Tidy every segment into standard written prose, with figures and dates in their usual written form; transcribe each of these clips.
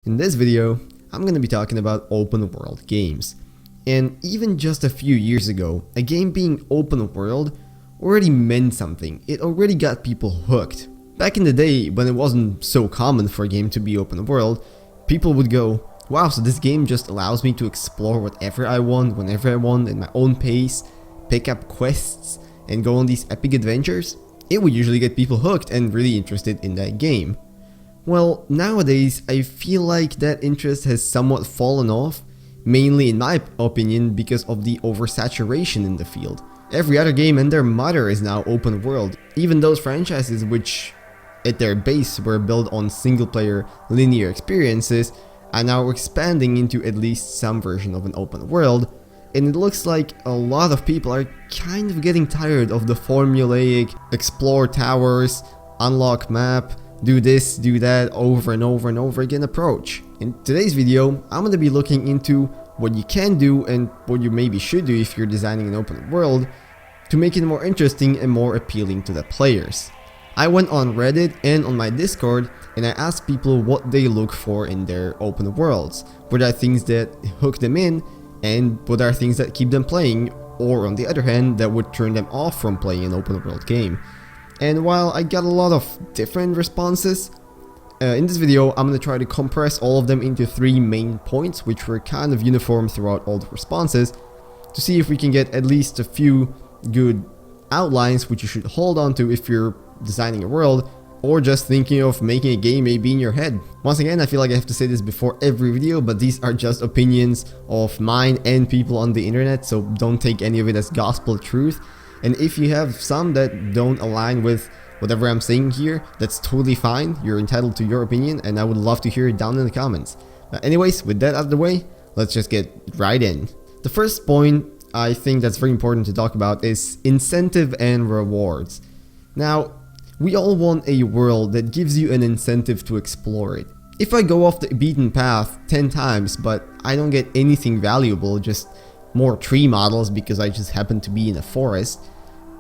In this video, I'm going to be talking about open world games. And even just a few years ago, a game being open world already meant something. It already got people hooked. Back in the day, when it wasn't so common for a game to be open world, people would go, wow, so this game just allows me to explore whatever I want, whenever I want, at my own pace, pick up quests, and go on these epic adventures? It would usually get people hooked and really interested in that game. Well, nowadays, I feel like that interest has somewhat fallen off, mainly in my opinion because of the oversaturation in the field. Every other game and their mother is now open world, even those franchises which at their base were built on single player linear experiences are now expanding into at least some version of an open world, and it looks like a lot of people are kind of getting tired of the formulaic explore towers, unlock map, do this, do that over and over and over again approach. In today's video, I'm going to be looking into what you can do and what you maybe should do if you're designing an open world to make it more interesting and more appealing to the players. I went on Reddit and on my Discord and I asked people what they look for in their open worlds. What are things that hook them in and what are things that keep them playing, or on the other hand that would turn them off from playing an open world game. And while I got a lot of different responses, in this video I'm going to try to compress all of them into 3 main points which were kind of uniform throughout all the responses to see if we can get at least a few good outlines which you should hold on to if you're designing a world or just thinking of making a game maybe in your head. Once again, I feel like I have to say this before every video, but these are just opinions of mine and people on the internet, so don't take any of it as gospel truth. And if you have some that don't align with whatever I'm saying here, that's totally fine. You're entitled to your opinion and I would love to hear it down in the comments. But anyways, with that out of the way, let's just get right in. The first point I think that's very important to talk about is incentive and rewards. Now, we all want a world that gives you an incentive to explore it. If I go off the beaten path 10 times but I don't get anything valuable, just more tree models because I just happen to be in a forest,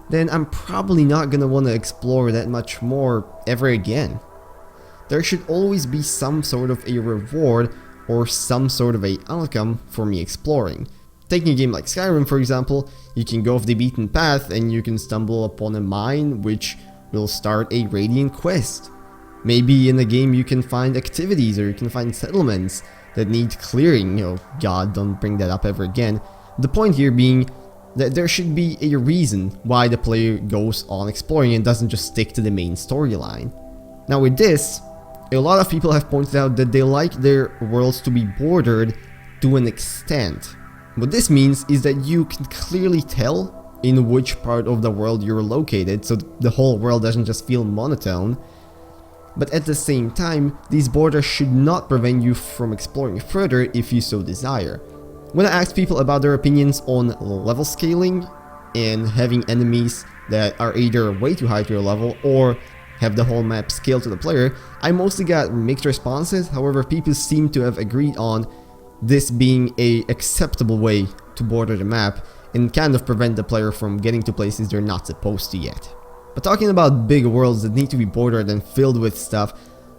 then I'm probably not gonna want to explore that much more ever again. There should always be some sort of a reward or some sort of a outcome for me exploring. Taking a game like Skyrim for example, you can go off the beaten path and you can stumble upon a mine which will start a radiant quest. Maybe in the game you can find activities or you can find settlements that need clearing. Oh god, don't bring that up ever again. The point here being that there should be a reason why the player goes on exploring and doesn't just stick to the main storyline. Now with this, a lot of people have pointed out that they like their worlds to be bordered to an extent. What this means is that you can clearly tell in which part of the world you're located, so the whole world doesn't just feel monotone. But at the same time, these borders should not prevent you from exploring further if you so desire. When I asked people about their opinions on level scaling and having enemies that are either way too high to your level or have the whole map scaled to the player, I mostly got mixed responses. However, people seem to have agreed on this being a acceptable way to border the map and kind of prevent the player from getting to places they're not supposed to yet. But talking about big worlds that need to be bordered and filled with stuff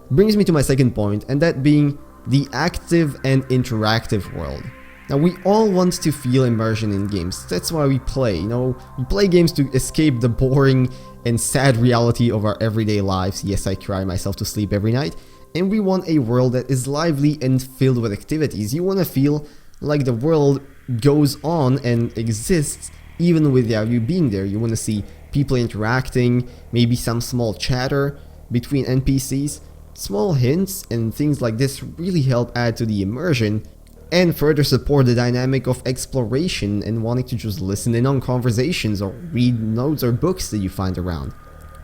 brings me to my second point, and that being the active and interactive world. Now we all want to feel immersion in games, that's why we play, we play games to escape the boring and sad reality of our everyday lives. Yes, I cry myself to sleep every night, and we want a world that is lively and filled with activities. You want to feel like the world goes on and exists even without you being there. You want to see people interacting, maybe some small chatter between NPCs. Small hints and things like this really help add to the immersion and further support the dynamic of exploration and wanting to just listen in on conversations or read notes or books that you find around.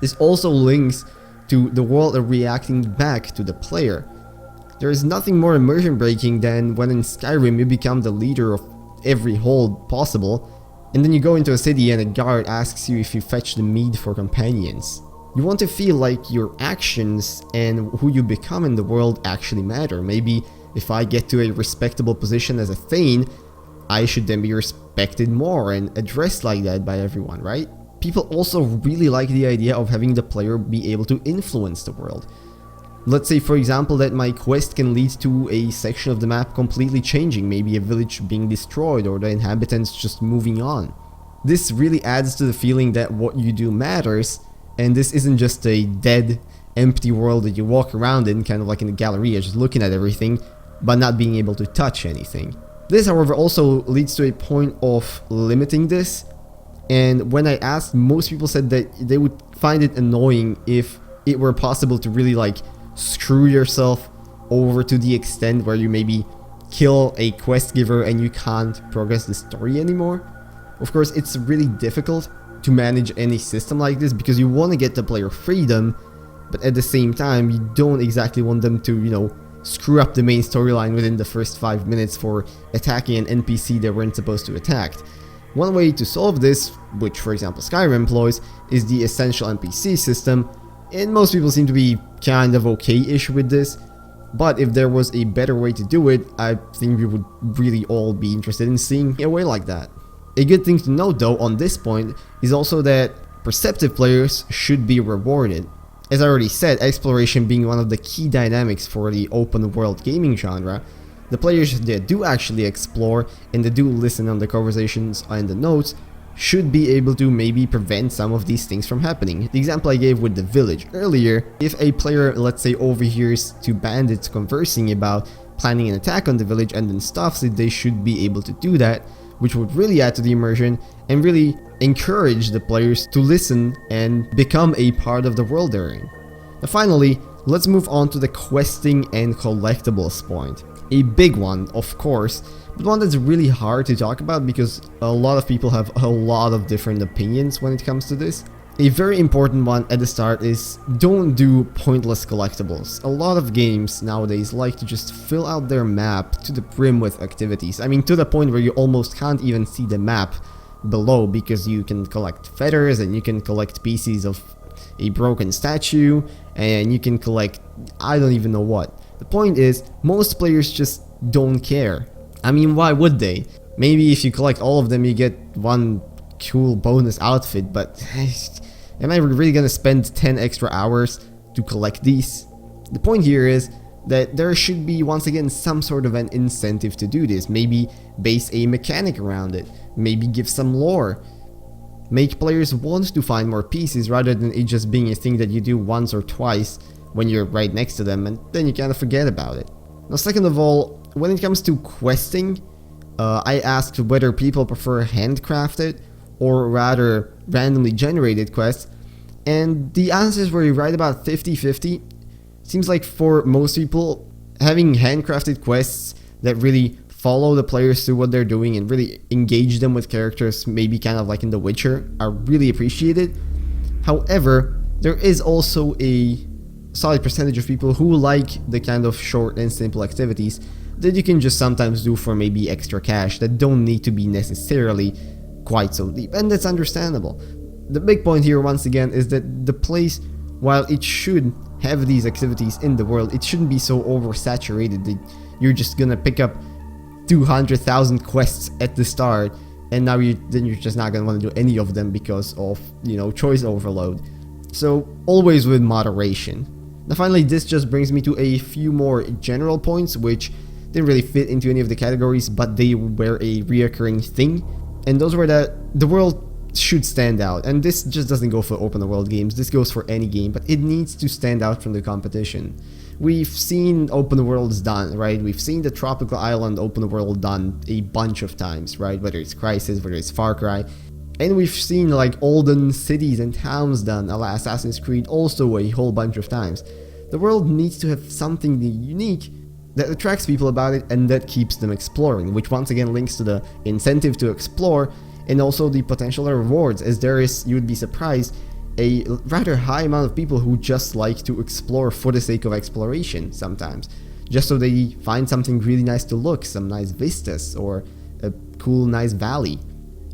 This also links to the world reacting back to the player. There is nothing more immersion breaking than when in Skyrim you become the leader of every hold possible, and then you go into a city and a guard asks you if you fetch the mead for companions. You want to feel like your actions and who you become in the world actually matter. Maybe if I get to a respectable position as a Thane, I should then be respected more and addressed like that by everyone, right? People also really like the idea of having the player be able to influence the world. Let's say, for example, that my quest can lead to a section of the map completely changing, maybe a village being destroyed or the inhabitants just moving on. This really adds to the feeling that what you do matters, and this isn't just a dead, empty world that you walk around in, kind of like in a galleria, just looking at everything, but not being able to touch anything. This, however, also leads to a point of limiting this, and when I asked, most people said that they would find it annoying if it were possible to really like screw yourself over to the extent where you maybe kill a quest giver and you can't progress the story anymore. Of course, it's really difficult to manage any system like this because you want to get the player freedom, but at the same time you don't exactly want them to, you know, screw up the main storyline within the first 5 minutes for attacking an NPC they weren't supposed to attack. One way to solve this, which for example Skyrim employs, is the essential NPC system, and most people seem to be kind of okay-ish with this, but if there was a better way to do it, I think we would really all be interested in seeing a way like that. A good thing to note though on this point is also that perceptive players should be rewarded. As I already said, exploration being one of the key dynamics for the open world gaming genre, the players that do actually explore and that do listen on the conversations and the notes should be able to maybe prevent some of these things from happening. The example I gave with the village earlier, if a player, let's say, overhears two bandits conversing about planning an attack on the village and then stops it, they should be able to do that, which would really add to the immersion and really encourage the players to listen and become a part of the world they're in. Now finally, let's move on to the questing and collectibles point. A big one, of course, but one that's really hard to talk about because a lot of people have a lot of different opinions when it comes to this. A very important one at the start is don't do pointless collectibles. A lot of games nowadays like to just fill out their map to the brim with activities. I mean, to the point where you almost can't even see the map below because you can collect feathers and you can collect pieces of a broken statue and you can collect I don't even know what. The point is, most players just don't care. I mean, why would they? Maybe if you collect all of them you get one cool bonus outfit, but am I really gonna spend 10 extra hours to collect these? The point here is that there should be once again some sort of an incentive to do this. Maybe base a mechanic around it, maybe give some lore, make players want to find more pieces rather than it just being a thing that you do once or twice when you're right next to them and then you kind of forget about it. Now second of all, when it comes to questing, I asked whether people prefer handcrafted or rather randomly generated quests, and the answers were right about 50-50. Seems like for most people, having handcrafted quests that really follow the players through what they're doing and really engage them with characters, maybe kind of like in The Witcher, are really appreciated. However, there is also a solid percentage of people who like the kind of short and simple activities that you can just sometimes do for maybe extra cash that don't need to be necessarily quite so deep, and that's understandable. The big point here once again is that the place, while it should have these activities in the world, it shouldn't be so oversaturated that you're just gonna pick up 200,000 quests at the start and now you're just not gonna want to do any of them because of, you know, choice overload. So always with moderation. Now finally, this just brings me to a few more general points which didn't really fit into any of the categories, but they were a reoccurring thing, and those were that the world should stand out, and this just doesn't go for open world games, this goes for any game, but it needs to stand out from the competition. We've seen open worlds done, right? We've seen the Tropical Island open world done a bunch of times, right? Whether it's Crysis, whether it's Far Cry, and we've seen like olden cities and towns done, a la Assassin's Creed, also a whole bunch of times. The world needs to have something unique that attracts people about it and that keeps them exploring, which once again links to the incentive to explore and also the potential rewards, as there is, you would be surprised, a rather high amount of people who just like to explore for the sake of exploration sometimes, just so they find something really nice to look, some nice vistas or a cool nice valley.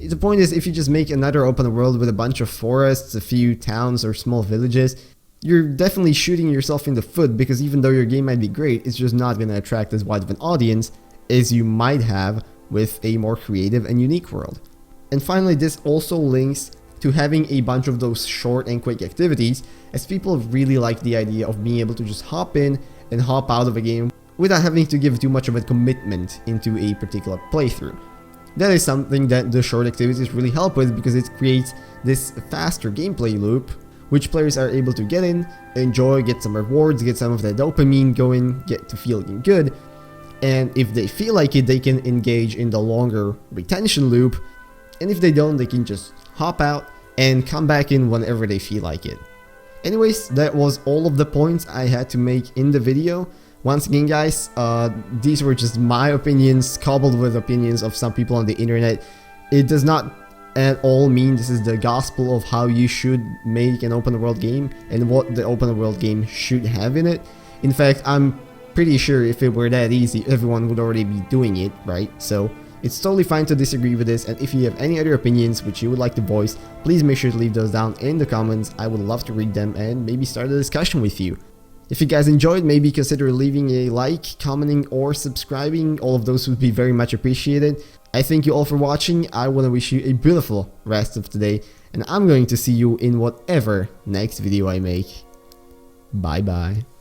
The point is, if you just make another open world with a bunch of forests, a few towns or small villages, you're definitely shooting yourself in the foot, because even though your game might be great, it's just not going to attract as wide of an audience as you might have with a more creative and unique world. And finally, this also links to having a bunch of those short and quick activities, as people really like the idea of being able to just hop in and hop out of a game without having to give too much of a commitment into a particular playthrough. That is something that the short activities really help with, because it creates this faster gameplay loop which players are able to get in, enjoy, get some rewards, get some of that dopamine going, get to feeling good, and if they feel like it, they can engage in the longer retention loop, and if they don't, they can just hop out and come back in whenever they feel like it. Anyways, that was all of the points I had to make in the video. Once again, guys, these were just my opinions coupled with opinions of some people on the internet. It does not at all mean this is the gospel of how you should make an open world game and what the open world game should have in it. In fact, I'm pretty sure if it were that easy, everyone would already be doing it, right? So it's totally fine to disagree with this, and if you have any other opinions which you would like to voice, please make sure to leave those down in the comments. I would love to read them and maybe start a discussion with you. If you guys enjoyed, maybe consider leaving a like, commenting, or subscribing. All of those would be very much appreciated. I thank you all for watching. I want to wish you a beautiful rest of today, and I'm going to see you in whatever next video I make. Bye bye.